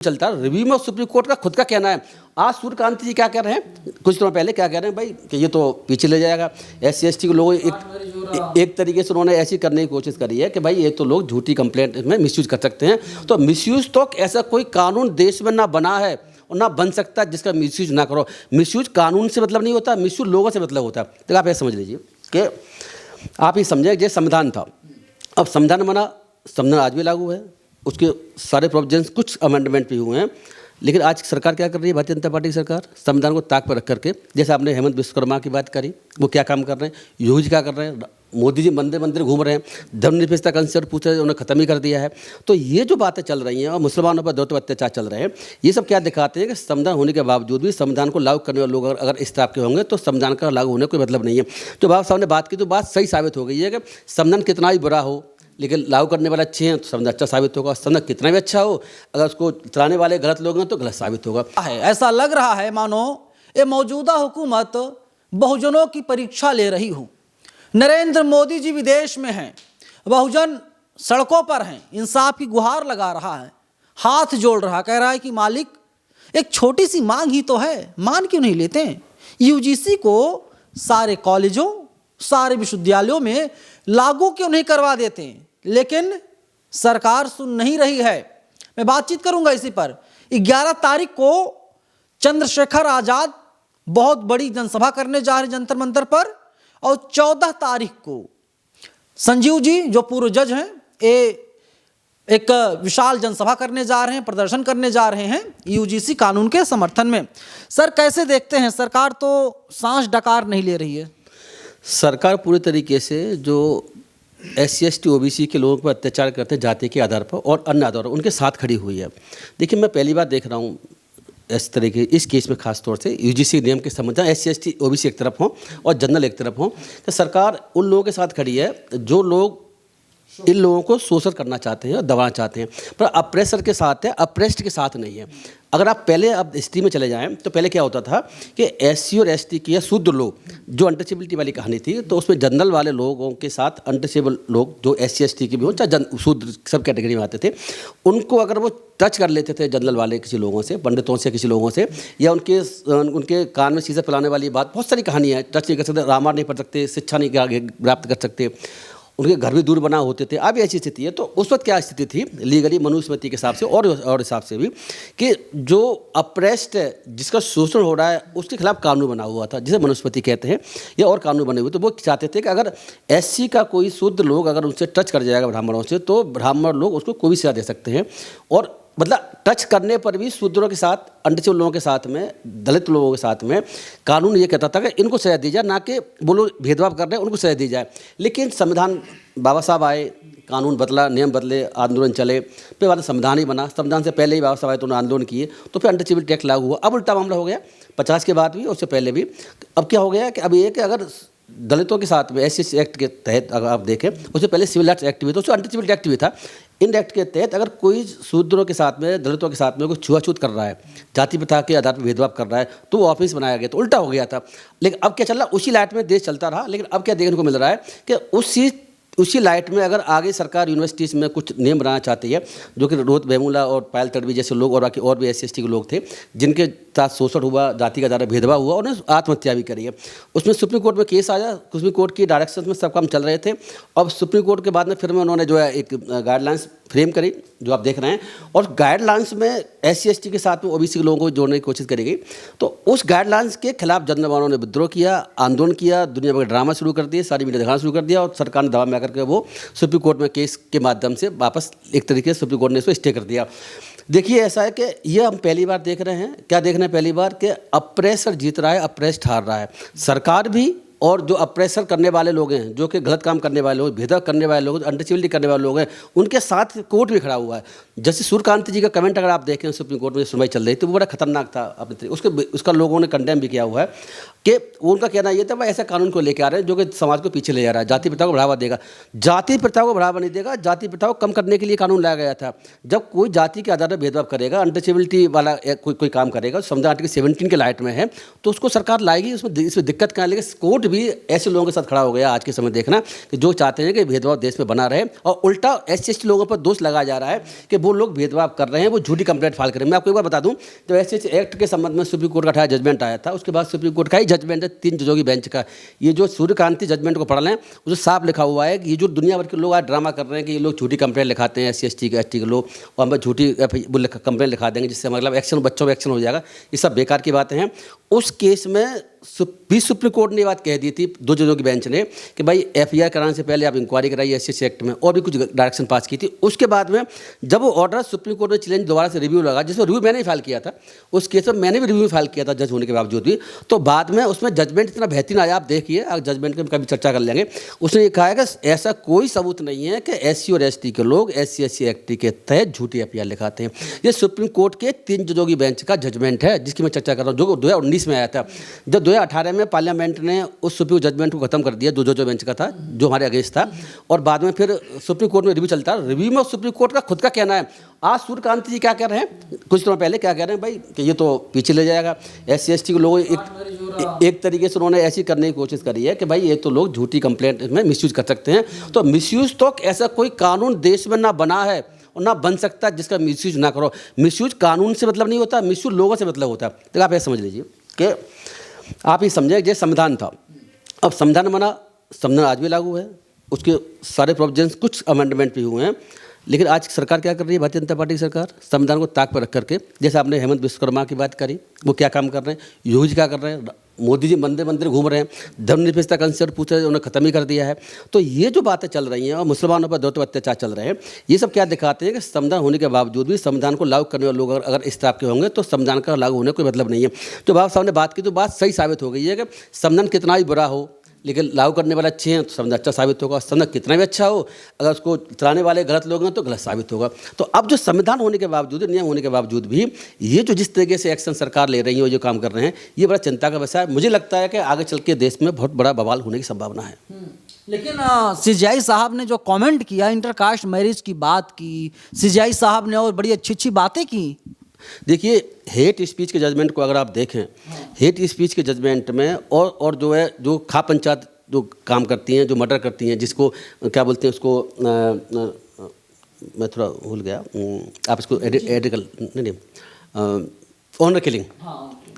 चलता है। रिव्यू में सुप्रीम कोर्ट का खुद का कहना है। आज सूर्यकांत जी क्या कह रहे हैं, कुछ दिनों पहले क्या कह रहे हैं भाई कि ये तो पीछे ले जाएगा SC/ST के लोगों एक तरीके से उन्होंने ऐसी करने की कोशिश करी है कि भाई ये तो लोग झूठी कंप्लेंट में मिसयूज कर सकते हैं। तो मिसयूज तो ऐसा कोई कानून देश में ना बना है और ना बन सकता जिसका मिसयूज ना करो। मिसयूज कानून से मतलब नहीं होता, मिसयूज लोगों से मतलब होता है। तो आप ये समझ लीजिए कि आप ये समझे कि संविधान था, अब संविधान बना, संविधान आज भी लागू है, उसके सारे प्रोविजंस कुछ अमेंडमेंट भी हुए हैं। लेकिन आज सरकार क्या कर रही है, भारतीय जनता पार्टी की सरकार संविधान को ताक पर रख करके, जैसे आपने हेमंत विश्वकर्मा की बात करी, वो क्या काम कर रहे हैं, योगी जी क्या कर रहे हैं, मोदी जी मंदिर मंदिर घूम रहे हैं, धर्मनिरपेक्षता कंसेप्ट पूछ रहे हैं, उन्होंने खत्म ही कर दिया है। तो ये जो बातें चल रही हैं और मुसलमानों पर दौर अत्याचार चल रहे हैं, ये सब क्या दिखाते हैं कि संविधान होने के बावजूद भी संविधान को लागू करने वाले लोग अगर इस तरह के होंगे तो संविधान का लागू होने का कोई मतलब नहीं है। जो बाबा साहब ने बात की तो बात सही साबित हो गई है कि संविधान कितना भी बुरा हो लेकिन लागू करने वाले अच्छे हैं तो संविधान अच्छा साबित होगा। संविधान कितना भी अच्छा हो अगर उसको चलाने वाले गलत लोग हैं तो गलत साबित होगा। ऐसा लग रहा है मानो ये मौजूदा हुकूमत बहुजनों की परीक्षा ले रही हो। नरेंद्र मोदी जी विदेश में हैं, बहुजन सड़कों पर हैं, इंसाफ की गुहार लगा रहा है, हाथ जोड़ रहा, कह रहा है कि मालिक एक छोटी सी मांग ही तो है, मान क्यों नहीं लेते हैं? UGC को सारे कॉलेजों सारे विश्वविद्यालयों में लागू क्यों नहीं करवा देते हैं? लेकिन सरकार सुन नहीं रही है। मैं बातचीत करूंगा इसी पर। 11 तारीख को चंद्रशेखर आजाद बहुत बड़ी जनसभा करने जा रहे हैं जंतर मंतर पर, और 14 तारीख को संजीव जी जो पूर्व जज हैं एक विशाल जनसभा करने जा रहे हैं, प्रदर्शन करने जा रहे हैं UGC कानून के समर्थन में। सर कैसे देखते हैं, सरकार तो सांस डकार नहीं ले रही है? सरकार पूरी तरीके से जो SC/ST OBC के लोगों पर अत्याचार करते हैं जाति के आधार पर और अन्य आधार पर, उनके साथ खड़ी हुई है। देखिए, मैं पहली बार देख रहा हूँ इस तरह के इस केस में खास तौर से UGC नियम के संबंध में SC/ST OBC एक तरफ हो और जनरल एक तरफ हो, तो सरकार उन लोगों के साथ खड़ी है जो लोग इन लोगों को शोषण करना चाहते हैं और दबाना चाहते हैं, पर अप्रेसर के साथ है, अप्रेस्ड के साथ नहीं है। अगर आप पहले अब हिस्ट्री में चले जाएं तो पहले क्या होता था कि SC और ST की या शूद्र लोग जो अनटचेबिलिटी वाली कहानी थी, तो उसमें जनरल वाले लोगों के साथ अनटचेबल लोग जो SC/ST के भी हो चाहे शूद्र सब कैटेगरी में आते थे, उनको अगर वो टच कर लेते थे जनरल वाले किसी लोगों से, पंडितों से, किसी लोगों से, या उनके कान में शीशे फैलाने वाली बात, बहुत सारी कहानियाँ हैं। टच नहीं कर सकते, रामायण नहीं पढ़ सकते, शिक्षा नहीं प्राप्त कर सकते, उनके घर भी दूर बना होते थे। अब ऐसी स्थिति है। तो उस वक्त क्या स्थिति थी लीगली मनुस्मृति के हिसाब से और हिसाब से भी कि जो अप्रेस्ड है, जिसका शोषण हो रहा है, उसके खिलाफ कानून बना हुआ था जिसे मनुस्मृति कहते हैं, या और कानून बने हुए। तो वो चाहते थे कि अगर SC का कोई शुद्ध लोग अगर उनसे टच कर जाएगा ब्राह्मणों से, तो ब्राह्मण लोग उसको कोई भी सजा दे सकते हैं। और मतलब टच करने पर भी शूद्रों के साथ, अनटचेबल लोगों के साथ में, दलित लोगों के साथ में कानून ये कहता था कि इनको सजा दी जाए, ना कि वो लोग भेदभाव कर रहे हैं उनको सजा दी जाए। लेकिन संविधान, बाबा साहब आए, कानून बदला, नियम बदले, आंदोलन चले, फिर बाद संविधान ही बना। संविधान से पहले ही बाबा साहब आए तो उन्होंने आंदोलन किए, तो फिर अनटचेबिलिटी एक्ट लागू हुआ। अब उल्टा मामला हो गया 50 के बाद भी, उससे पहले भी। अब क्या हो गया कि अब ये कि अगर दलितों के साथ में SC एक्ट के तहत अगर आप देखें, उससे पहले सिविल राइट्स एक्ट भी था, उससे अनटचेबिलिटी एक्ट भी था। इन एक्ट के तहत अगर कोई शूद्रों के साथ में, दलितों के साथ में कोई छुआछूत कर रहा है, जाति प्रथा के आधार पर भेदभाव कर रहा है, तो वो ऑफिस बनाया गया, तो उल्टा हो गया था। लेकिन अब क्या चल रहा है, उसी लाइट में देश चलता रहा। लेकिन अब क्या देखने को मिल रहा है कि उसी लाइट में अगर आगे सरकार यूनिवर्सिटीज़ में कुछ नियम बनाना चाहती है, जो कि रोहित वेमुला और पायल तडवी जैसे लोग और बाकी और भी SC/ST के लोग थे जिनके साथ शोषण हुआ, जाति का द्वारा भेदभाव हुआ, उन्होंने आत्महत्या भी करी है। उसमें सुप्रीम कोर्ट में केस आया, सुप्रीम कोर्ट की डायरेक्शन में सब काम चल रहे थे। अब सुप्रीम कोर्ट के बाद में फिर में उन्होंने जो है एक गाइडलाइंस फ्रेम करी जो आप देख रहे हैं, और गाइडलाइंस में SC/ST के साथ में OBC के लोगों को जोड़ने की कोशिश करी गई। तो उस गाइडलाइंस के खिलाफ जनरल वालों ने विद्रोह किया, आंदोलन किया, दुनिया भर के ड्रामा शुरू कर दिए, सारी मीडिया दिखाना शुरू कर दिया, और सरकार ने दबाव में आकर के वो सुप्रीम कोर्ट में केस के माध्यम से वापस एक तरीके से सुप्रीम कोर्ट ने इसको स्टे कर दिया। देखिए, ऐसा है कि ये हम पहली बार देख रहे हैं, क्या देख रहे हैं पहली बार, कि अप्रेसर जीत रहा है, अप्रेस्ड हार रहा है। सरकार भी और जो अप्रेसर करने वाले लोग हैं, जो कि गलत काम करने वाले लोग, भेदभाव करने वाले लोग, अनटचेबिलिटी करने वाले लोग हैं, उनके साथ कोर्ट भी खड़ा हुआ है। जैसे सूर्यकांत जी का कमेंट अगर आप देखें सुप्रीम कोर्ट में सुनवाई चल रही थी, वो बड़ा खतरनाक था अपने तरीके, उसका लोगों ने कंडेम भी किया हुआ है कि उनका कहना ये था भाई ऐसा कानून को लेकर आ रहे हैं जो कि समाज को पीछे ले जा रहा है, जाति प्रथा को बढ़ावा देगा। जाति प्रथा को बढ़ावा नहीं देगा, जाति प्रथा को कम करने के लिए कानून लाया गया था। जब कोई जाति के आधार पर भेदभाव करेगा, अनटचेबिलिटी वाला कोई काम करेगा, संविधान आर्टिकल 17 के लाइट में है, तो उसको सरकार लाएगी। इसमें दिक्कत क्या है, लेकिन कोर्ट भी ऐसे लोगों के साथ खड़ा हो गया आज के समय देखना कि जो चाहते हैं कि भेदभाव देश में बना रहे, और उल्टा SC/ST लोगों पर दोष लगाया जा रहा है कि वो लोग भेदभाव कर रहे हैं, वो झूठी कंप्लेंट फाइल करें। मैं आपको एक बार बता दूं, जब SC/ST एक्ट के संबंध में सुप्रीम कोर्ट का जजमेंट आया था, उसके बाद सुप्रीम कोर्ट का ही जजमेंट है 3 जजों की बेंच का। ये जो सूर्यकांति जजमेंट को पढ़ लें, उसमें साफ लिखा हुआ है कि ये जो दुनिया भर के लोग आज ड्रामा कर रहे हैं कि ये लोग झूठी कंप्लेंट लिखाते हैं SC/ST के लोग, और हम झूठी कंप्लेंट लिखा देंगे जिससे मतलब एक्शन, बच्चों में एक्शन हो जाएगा, ये सब बेकार की बातें हैं। उस केस में सुप्रीम कोर्ट ने ये बात कह दी थी 2 जजों की बेंच ने कि भाई FIR कराने से पहले आप इंक्वायरी कराइए SC/ST एक्ट में, और भी कुछ डायरेक्शन पास की थी। उसके बाद में जब वो ऑर्डर सुप्रीम कोर्ट ने चैलेंज दोबारा से रिव्यू लगा, जिसमें रिव्यू मैंने ही फाइल किया था, उस केस में मैंने भी रिव्यू फाइल किया था जज होने के बावजूद भी, तो बाद में उसमें जजमेंट इतना बेहतरीन आया, आप देखिए, जजमेंट की कभी चर्चा कर लेंगे। उसने ये कहा है कि ऐसा कोई सबूत नहीं है कि SC और ST के लोग SC/ST एक्ट के तहत झूठी FIR लिखाते हैं। ये सुप्रीम कोर्ट के 3 जजों की बेंच का जजमेंट है जिसकी मैं चर्चा कर रहा हूँ, जो 2019 में आया था। जब 2018 में पार्लियामेंट ने उस सुप्रीम जजमेंट को खत्म कर दिया, 2 जजों बेंच का था जो हमारे अगेंस्ट था, और बाद में फिर सुप्रीम कोर्ट में रिव्यू चलता है। रिव्यू में सुप्रीम कोर्ट का खुद का कहना है। आज सूर्यकांति जी क्या कह रहे हैं, कुछ दिनों पहले क्या कह रहे हैं भाई कि ये तो पीछे ले जाएगा SC/ST के लोगों, एक तरीके से उन्होंने ऐसी करने की कोशिश करी है कि भाई ये तो लोग झूठी कंप्लेंट में मिसयूज कर सकते हैं। तो मिसयूज तो ऐसा कोई कानून देश में ना बना है और ना बन सकता जिसका मिसयूज ना करो। मिसयूज कानून से मतलब नहीं होता, मिसयूज लोगों से मतलब होता है। तो आप ये समझ लीजिए कि आप ये समझे जैसे संविधान था, अब संविधान बना, संविधान आज भी लागू है, उसके सारे प्रोविजंस, कुछ अमेंडमेंट भी हुए हैं, लेकिन आज सरकार क्या कर रही है, भारतीय जनता पार्टी की सरकार संविधान को ताक पर रख करके, जैसे आपने हेमंत विश्वकर्मा की बात करी, वो क्या काम कर रहे हैं, योगी जी क्या कर रहे हैं, मोदी जी मंदिर मंदिर घूम रहे हैं, धर्मनिरपेक्षता कंसेप्ट पूछ रहे हैं, उन्होंने खत्म ही कर दिया है। तो ये जो बातें चल रही हैं और मुसलमानों पर दौर अत्याचार चल रहे हैं, ये सब क्या दिखाते हैं कि संविधान होने के बावजूद भी संविधान को लागू करने वाले लोग अगर इस तरह के होंगे तो संविधान का लागू होने का कोई मतलब नहीं है। तो बाबा साहब ने बात की तो बात सही साबित हो गई है कि संविधान कितना ही बुरा हो लेकिन लागू करने वाले अच्छे हैं तो संविधान अच्छा साबित होगा। संविधान कितना भी अच्छा हो, अगर उसको चलाने वाले गलत लोग हैं तो गलत साबित होगा। तो अब जो संविधान होने के बावजूद, नियम होने के बावजूद भी ये जो जिस तरीके से एक्शन सरकार ले रही है, जो काम कर रहे हैं, ये बड़ा चिंता का विषय है। मुझे लगता है कि आगे चल के देश में बहुत बड़ा बवाल होने की संभावना है। लेकिन CJI साहब ने जो कमेंट किया, इंटरकास्ट मैरिज की बात की CJI साहब ने, और बड़ी अच्छी अच्छी बातें की। देखिए, हेट स्पीच के जजमेंट को अगर आप देखें, हेट स्पीच के जजमेंट में और जो है, जो खाप पंचायत जो काम करती हैं, जो मर्डर करती हैं, जिसको क्या बोलते हैं उसको, मैं थोड़ा भूल गया, आप इसको एडिकल नहीं ऑनर किलिंग,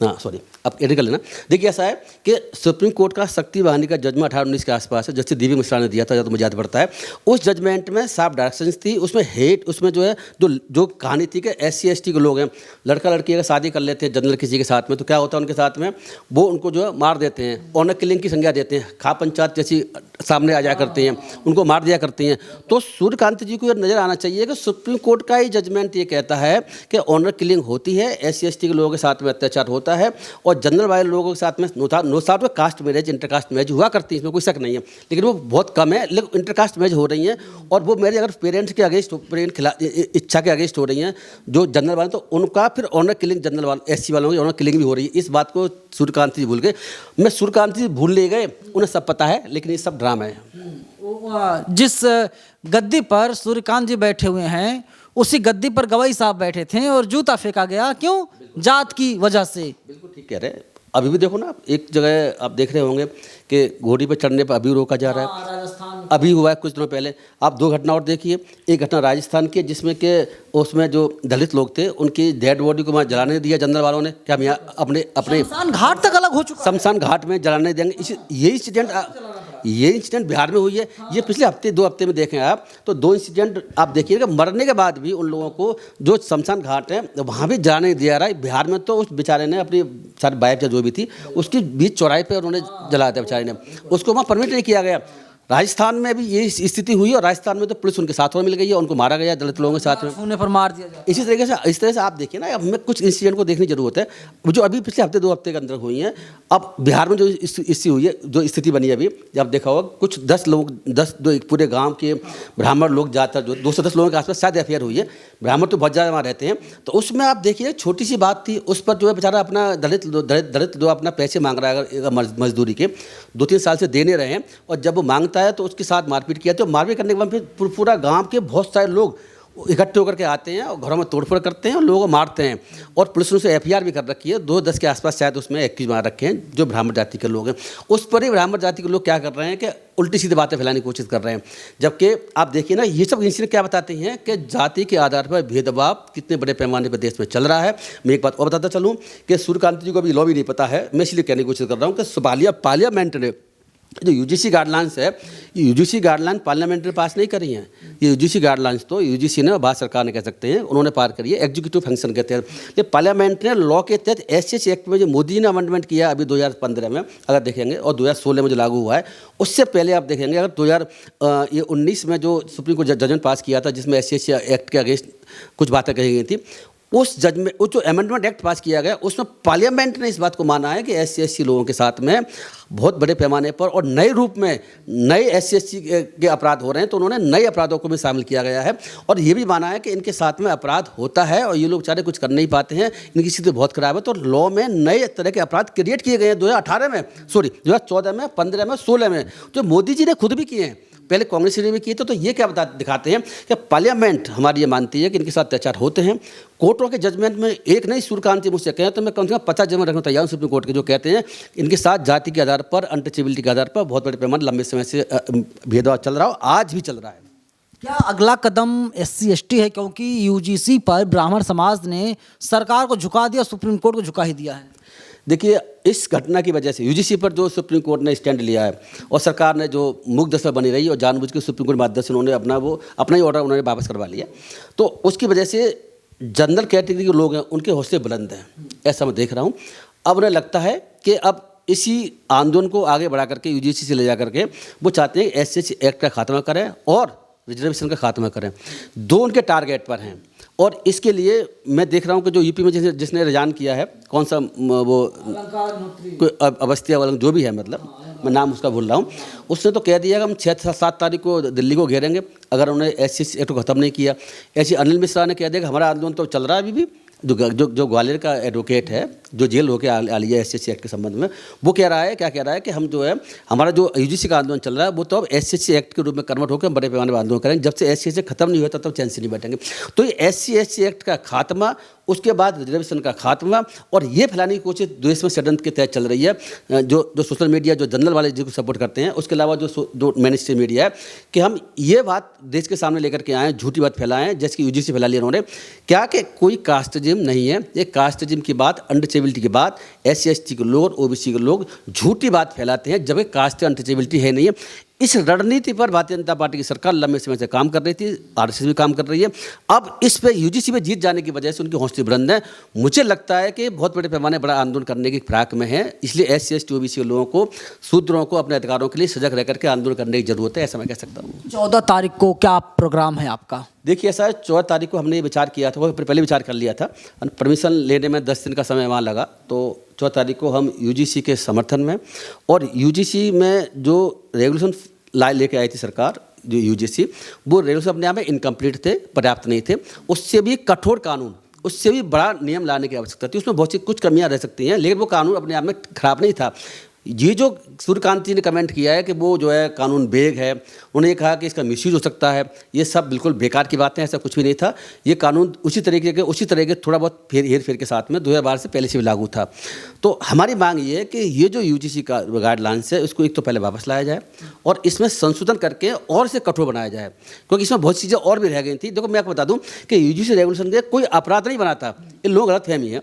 हाँ सॉरी, अब एडिट कर लेना। देखिए ऐसा है कि सुप्रीम कोर्ट का शक्ति वाहिनी का जजमेंट 18-19 के आसपास है, जैसे दीवी मिश्रा ने दिया था, जब तो मुझे याद पड़ता है। उस जजमेंट में साफ डायरेक्शंस थी, उसमें हेट, उसमें जो है जो कहानी थी कि SC/ST के लोग हैं, लड़का लड़की अगर शादी कर लेते हैं जनरल किसी के साथ में, तो क्या होता है उनके साथ में, वो उनको जो है मार देते हैं, ऑनर किलिंग की संज्ञा देते हैं, खाप पंचायत जैसी सामने आ जाया करती हैं, उनको मार दिया करती हैं। तो सूर्यकांत जी को ये नज़र आना चाहिए कि सुप्रीम कोर्ट का ही जजमेंट ये कहता है कि ऑनर किलिंग होती है, SC/ST के लोगों के साथ में अत्याचार होता है, और जनरल वाले लोगों के साथ में नो साथ में कास्ट मैरिज, इंटरकास्ट मैरिज हुआ करती है, इसमें कोई शक नहीं है, लेकिन वो बहुत कम है। लेकिन इंटरकास्ट मैरिज हो रही हैं, और वो मैरिज अगर पेरेंट्स के अगेंस्ट, पेरेंट इच्छा के अगेंस्ट हो रही हैं जो जनरल वाले, तो उनका फिर ऑनर किलिंग, जनरल वाले SC वालों की ऑनर किलिंग भी हो रही है। इस बात को सूर्यकांत जी भूल गए। मैं सूर्यकांत जी भूल ले गए, उन्हें सब पता है, लेकिन ये सब ड्रामा है। जिस गद्दी पर सूर्यकांत जी बैठे हुए हैं, उसी गद्दी पर गवाई साहब बैठे थे और जूता फेंका गया। क्यों? जात की वजह से। बिल्कुल ठीक कह रहे हैं। अभी भी देखो ना, एक जगह आप देख रहे होंगे कि घोड़ी पर चढ़ने पर अभी रोका जा रहा है, राजस्थान अभी हुआ है कुछ दिनों पहले। आप 2 घटना और देखिए, एक घटना राजस्थान की जिसमें कि उसमें जो दलित लोग थे उनकी डेड बॉडी को वहाँ जलाने दिया जनरल वालों ने, कि हम यहाँ अपने शमशान घाट तक अलग हो चुका, शमशान घाट में जलाने देंगे। ये इंसिडेंट बिहार में हुई है। ये पिछले हफ्ते 2 हफ्ते में देखें आप, तो 2 इंसिडेंट आप देखिएगा, मरने के बाद भी उन लोगों को जो शमशान घाट है वहाँ भी जाने नहीं दिया रहा है। बिहार में तो उस बेचारे ने अपनी सारी वाइफ जो भी थी उसकी बीच चौराहे पे उन्होंने जला दिया बेचारे ने, उसको वहाँ परमिट नहीं किया गया। राजस्थान में भी ये स्थिति हुई, और राजस्थान में तो पुलिस उनके साथ में मिल गई है, उनको मारा गया दलित लोगों के साथ में, उन्हें पर मार दिया जाए। इस तरह से आप देखिए ना, हमें कुछ इंसिडेंट को देखने की जरूरत है जो अभी पिछले हफ्ते 2 हफ्ते के अंदर हुई हैं। अब बिहार में जो स्थिति हुई है, जो स्थिति बनी है अभी, जब देखा होगा कुछ 10 लोग, 10 पूरे गाँव के ब्राह्मण लोग ज़्यादातर, जो 2 से 10 लोगों के आसपास शायद FIR हुई है, ब्राह्मण तो बहुत ज़्यादा वहाँ रहते हैं। तो उसमें आप देखिए छोटी सी बात थी, उस पर जो है बेचारा अपना दलित जो अपना पैसे मांग रहा है मजदूरी के, 2-3 साल से देने रहे हैं, और जब वो मांगता है तो उसके साथ मारपीट किया। तो मारपीट करने के बाद फिर पूरा गांव के बहुत सारे लोग इकट्ठे होकर के आते हैं और घरों में तोड़फोड़ करते हैं और लोगों को मारते हैं। और पुलिस ने उसे एफआईआर भी कर रखी है, 2-10 के आसपास शायद उसमें एक्यूज मार रखे हैं जो ब्राह्मण जाति के लोग हैं। उस पर ही ब्राह्मण जाति के लोग क्या कर रहे हैं कि उल्टी सीधी बातें फैलाने की कोशिश कर रहे हैं। जबकि आप देखिए ना, ये सब इंसिडेंट क्या बताते हैं कि जाति के आधार पर भेदभाव कितने बड़े पैमाने पर देश में चल रहा है। मैं एक बात और बताता चलूँ कि सूर्यकांत जी को अभी लॉ भी नहीं पता है, मैं इसलिए कहने की कोशिश कर रहा हूँ कि पार्लियामेंट ने जो यूजीसी गाइडलाइंस है, ये यूजीसी गाइडलाइन पार्लियामेंट ने पास नहीं करी हैं। ये यूजीसी गाइडलाइंस तो यूजीसी ने, भारत सरकार ने कह सकते हैं, उन्होंने पार करी है एग्जीक्यूटिव फंक्शन के तहत। ये पार्लियामेंट ने लॉ के तहत एससी एक्ट में जो मोदी जी ने अमेंडमेंट किया अभी 2015 में अगर देखेंगे, और 2016 में जो लागू हुआ है, उससे पहले आप देखेंगे अगर 2019 में जो सुप्रीम कोर्ट जजमेंट पास किया था जिसमें एससी एक्ट के अगेंस्ट कुछ बातें कही गई थी, उस जजमेंट, वो जो अमेंडमेंट एक्ट पास किया गया उसमें पार्लियामेंट ने इस बात को माना है कि एससी लोगों के साथ में बहुत बड़े पैमाने पर और नए रूप में नए एससी के अपराध हो रहे हैं, तो उन्होंने नए अपराधों को भी शामिल किया गया है। और ये भी माना है कि इनके साथ में अपराध होता है और ये लोग बेचारे कुछ कर नहीं पाते हैं, इनकी स्थिति बहुत खराब है। तो लॉ में नए तरह के अपराध क्रिएट किए गए हैं 2014 में, 15 में, 16 में, जो मोदी जी ने खुद भी किए हैं, पहले कांग्रेस ने भी किए थे। तो ये क्या दिखाते हैं कि पार्लियामेंट हमारी ये मानती है कि इनके साथ अत्याचार होते हैं। कोर्टों के जजमेंट में एक नहीं, सूर्यकांत जी मुझसे कहें तो मैं कम से कम 50 जजमेंट रखना तैयार हूं सुप्रीम कोर्ट के, जो कहते हैं इनके साथ जाति के आधार पर, अनटचेबिलिटी के आधार पर बहुत बड़े पैमाने लंबे समय से भेदभाव चल रहा हो, आज भी चल रहा है। क्या अगला कदम SC/ST है, क्योंकि यूजीसी पर ब्राह्मण समाज ने सरकार को झुका दिया, सुप्रीम कोर्ट को झुका ही दिया है? देखिए, इस घटना की वजह से यूजीसी पर जो सुप्रीम कोर्ट ने स्टैंड लिया है और सरकार ने जो मूक दशा बनी रही और जानबूझ के सुप्रीम कोर्ट माध्यम से उन्होंने अपना ही ऑर्डर उन्होंने वापस करवा लिया, तो उसकी वजह से जनरल कैटेगरी के लोग हैं उनके हौसले बुलंद हैं, ऐसा मैं देख रहा हूँ। अब उन्हें लगता है कि अब इसी आंदोलन को आगे बढ़ा करके यूजीसी से ले जा करके वो चाहते हैं एससी एक्ट का खात्मा करें और रिजर्वेशन का खात्मा करें। दो उनके टारगेट पर हैं और इसके लिए मैं देख रहा हूँ कि जो यूपी में जिसने रिजाइन किया है, कौन सा वो कोई अवस्थी वाला जो भी है, मतलब मैं नाम उसका भूल रहा हूँ, उसने तो कह दिया कि हम 6-7 तारीख को दिल्ली को घेरेंगे अगर उन्होंने एससी एक्ट को ख़त्म नहीं किया। ऐसे अनिल मिश्रा ने कह दिया कि हमारा आंदोलन तो चल रहा है अभी भी। जो ग्वालियर का एडवोकेट है जो जेल होकर आ लिया एससी एक्ट के संबंध में, वो कह रहा है, क्या कह रहा है कि हम जो है हमारा जो यूजीसी का आंदोलन चल रहा है वो तो अब एससी एक्ट के रूप में कन्वर्ट होकर बड़े पैमाने पर आंदोलन करेंगे, जब से एससी खत्म नहीं हुआ तब तक चैन से नहीं बैठेंगे। तो ये एससी एक्ट का खात्मा, उसके बाद रिजर्वेशन का खात्मा, और ये फैलाने की कोशिश देश में षड्यंत्र के तहत चल रही है। जो सोशल मीडिया, जो जनरल वाले जिसको सपोर्ट करते हैं, उसके अलावा जो मेन स्ट्रीम मीडिया है, कि हम ये बात देश के सामने लेकर के आएँ, झूठी बात फैलाएं, जैसे कि यूजीसी फैला लिया उन्होंने, क्या कि कोई कास्टिज्म नहीं है। ये कास्टिज्म की बात, अनटचेबिलिटी की बात, SC/ST के लोग और OBC के लोग झूठी बात फैलाते हैं, जबकि कास्ट अनटचेबिलिटी है नहीं है। इस रणनीति पर भारतीय जनता पार्टी की सरकार लंबे समय से काम कर रही थी, RSS भी काम कर रही है। अब इस पे यूजीसी में जीत जाने की वजह से उनकी हौसले बुलंद है। मुझे लगता है कि बहुत बड़े पैमाने बड़ा आंदोलन करने की फिराक में है, इसलिए SC/ST OBC के लोगों को, शूद्रों को अपने अधिकारों के लिए सजग रह करके आंदोलन करने की जरूरत है, ऐसा मैं कह सकता हूँ। 14 तारीख को क्या प्रोग्राम है आपका? देखिए, ऐसा है, 14 तारीख को हमने ये विचार किया था, वो पहले विचार कर लिया था, परमिशन लेने में 10 दिन का समय वहाँ लगा, तो 14 तारीख को हम यूजीसी के समर्थन में, और यूजीसी में जो रेगुलेशन लेके आई थी सरकार, जो यूजीसी, वो रेगुलेशन अपने आप में इनकम्प्लीट थे, पर्याप्त नहीं थे। उससे भी कठोर कानून, उससे भी बड़ा नियम लाने की आवश्यकता थी। उसमें बहुत सी कुछ कमियां रह सकती हैं, लेकिन वो कानून अपने आप में खराब नहीं था। ये जो सूर्यकांत जी ने कमेंट किया है कि वो जो है कानून बेग है, उन्होंने ये कहा कि इसका मिसयूज हो सकता है, ये सब बिल्कुल बेकार की बातें हैं, ऐसा कुछ भी नहीं था। ये कानून उसी तरह के थोड़ा बहुत हेर फेर के साथ में 2012 से पहले से भी लागू था। तो हमारी मांग ये है कि ये जो यूजीसी का गाइडलाइंस है, उसको एक तो पहले वापस लाया जाए और इसमें संशोधन करके और इसे कठोर बनाया जाए, क्योंकि इसमें बहुत चीज़ें और भी रह गई थी। देखो, मैं आपको बता दूँ कि यूजीसी रेगुलेशन के कोई अपराध नहीं बनाता, ये लोग गलतफहमी है।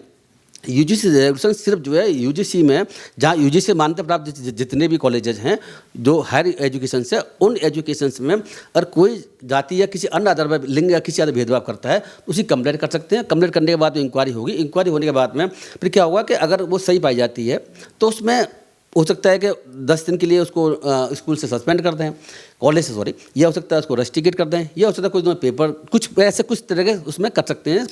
यूजीसी रेगुलेशन सिर्फ जो है यूजीसी में, जहाँ यूजीसी मान्यता प्राप्त जितने भी कॉलेजेस हैं जो हायर एजुकेशन से, उन एजुकेशंस में अगर कोई जाति या किसी अन्य आधार पर, लिंग या किसी आधार भेदभाव करता है तो उसी कंप्लेंट कर सकते हैं। कंप्लेंट करने के बाद इंक्वायरी होगी, इंक्वायरी होने के बाद में फिर क्या होगा कि अगर वो सही पाई जाती है तो उसमें हो सकता है कि 10 दिन के लिए उसको स्कूल से सस्पेंड कर दें, कॉलेज से, सॉरी, यह हो सकता है उसको रस्टिकेट कर दें, यह हो सकता है कुछ पेपर, कुछ ऐसे कुछ तरह के उसमें कर सकते हैं।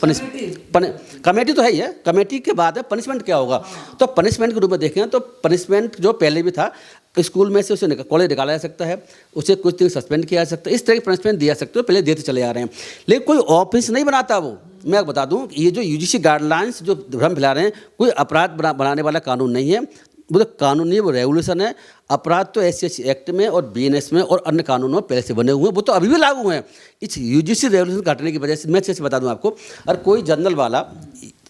कमेटी तो है ही है, कमेटी के बाद है पनिशमेंट क्या होगा। तो पनिशमेंट के रूप में देखें तो पनिशमेंट जो पहले भी था, स्कूल में से उसे कॉलेज निकाला जा सकता है, उसे कुछ दिन सस्पेंड किया जा सकता है, इस तरह की पनिशमेंट दिया सकते हो, पहले देते चले आ रहे हैं, लेकिन कोई ऑफिस नहीं बनाता वो। मैं आपको बता दूं, ये जो यूजीसी गाइडलाइंस जो भ्रम फैला रहे हैं, कोई अपराध बनाने वाला कानून नहीं है। वो तो कानून नहीं है, वो रेगुलेशन है। अपराध तो SC एक्ट में और BNS में और अन्य कानूनों में पहले से बने हुए हैं, वो तो अभी भी लागू हैं। इस UGC रेगुलेशन हटने की वजह से मैं जैसे बता दूं आपको, अगर कोई जनरल वाला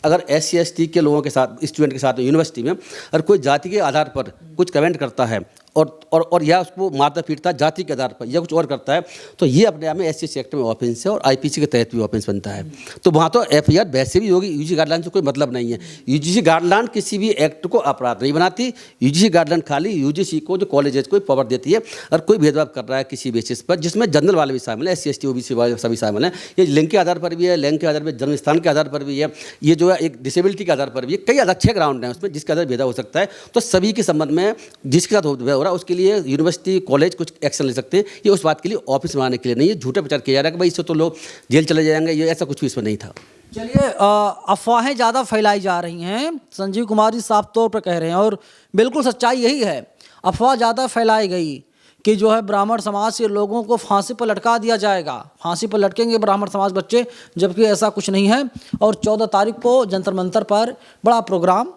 अगर SC ST के लोगों के साथ, स्टूडेंट के साथ यूनिवर्सिटी में अगर कोई जाति के आधार पर कुछ कमेंट करता है और या उसको मारता पीटता है जाति के आधार पर या कुछ और करता है, तो ये अपने आप में SC एक्ट में ऑफेंस है और IPC के तहत भी ऑफेंस बनता है। तो वहाँ तो FIR वैसे भी होगी, UGC गाइडलाइन से कोई मतलब नहीं है। UGC गाइडलाइन किसी भी एक्ट को अपराध नहीं बनाती। UGC गाइडलाइन खाली UGC को, जो कॉलेजेस को पावर देती है। अगर कोई भेदभाव कर रहा है किसी बेसिस पर, जिसमें जनरल वाले भी शामिल है, SC ST OBC वाले सभी शामिल हैं, ये लिंग के आधार पर भी है, लैंग के आधार पर, जन्म स्थान के आधार पर भी है, ये जो है एक डिसेबिलिटी के आधार पर भी है, कई अच्छे ग्राउंड हैं उसमें जिसके आधार पर भेदभाव हो सकता है। तो सभी के संबंध में जिसके साथ हो रहा है उसके लिए यूनिवर्सिटी कॉलेज कुछ एक्शन ले सकते हैं। ये उस बात के लिए ऑफिस बनाने के लिए नहीं है। झूठा प्रचार किया जा रहा है कि भाई इससे तो लोग जेल चले जाएंगे, ये ऐसा कुछ भी इसमें नहीं था। चलिए, अफवाहें ज़्यादा फैलाई जा रही हैं, संजीव कुमार जी साफ तौर पर कह रहे हैं, और बिल्कुल सच्चाई यही है। अफवाह ज़्यादा फैलाई गई कि जो है ब्राह्मण समाज के लोगों को फांसी पर लटका दिया जाएगा, फांसी पर लटकेंगे ब्राह्मण समाज बच्चे, जबकि ऐसा कुछ नहीं है। और 14 तारीख को जंतर मंतर पर बड़ा प्रोग्राम,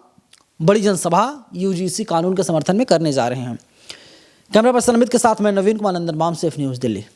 बड़ी जनसभा UGC कानून के समर्थन में करने जा रहे हैं। कैमरा पर्सन अमित के साथ मैं नवीन कुमार नंदन, सेफ न्यूज़, दिल्ली।